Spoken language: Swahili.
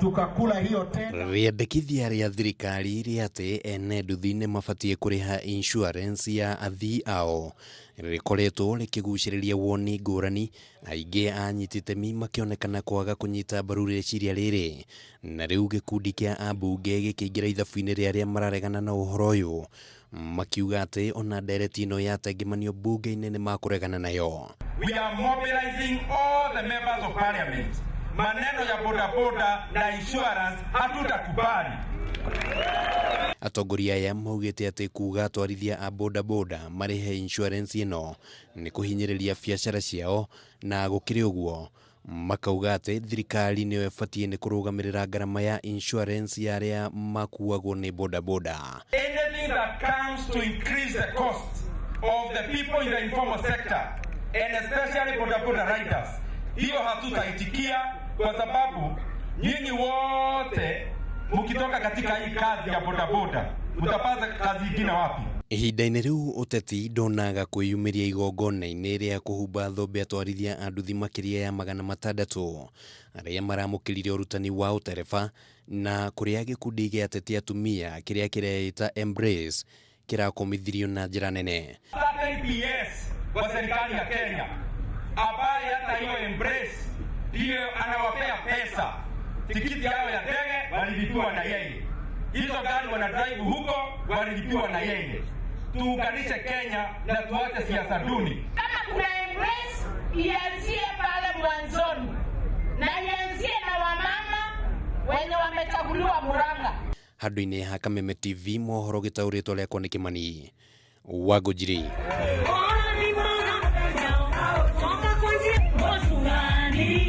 tukakula hiyo tena. Riendekithia ria thirikari riate ene nduthi ni mabatie kuriha insurance ya athii ao rikoretwo rikiguciriria woni ngurani, aingi anyitite mi makionekana kwaga kunyita mbaru riciria riri, na riu gikundi kia ambunge gikiingira ithabu-ini ria aria mararegana na uhoro uyu, makiuga ati ona ndereti ino yatengemanio mbunge-ini nimakuregana nayo. We are mobilizing all the members of parliament. Maneno ya bodaboda na insurance hatutakubali. Atongoria aya maugite ati kuga atwarithia a bodaboda marihe insurance ino ni kuhinyiriria biacara ciao, na gukiri uguo makauga ati thirikari niyo ibatie ni kurugamirira garama ya insurance ya aria makuagwo ni bodaboda. Anything that comes to increase the cost of the people in the informal sector and especially bodaboda riders, hiyo hatutaitikia, kwa sababu nyinyi wote mukitoka katika hii kazi ya bodaboda mutapata kazi ingine wapi? Ihinda-ini riu uteti ndonaga kwiyumiria igongona-ini ria kuhumba thombe atwarithia a nduthi makiria ya 600 aria maramukirire urutani wa utereba, na kuria gikundi gia ateti atumia kiria kireita Embrace kirakomithirio na njira nene. PS wa serikali ya Kenya ambaye hata hiyo Embrace ndiyo anawapea pesa, tikiti yao ya ndege walilipiwa na yeye, hizo gari wana drive huko walilipiwa na yeye. Tuunganishe Kenya na tuache siasa duni. Kama kuna Embrace ianzie pale mwanzoni, na ianzie na wamama wenye wamechaguliwa Murang'a. Handu-ini ha Kameme TV mohoro gitauritwo riakwa ni Kimani wa Ngunjiri.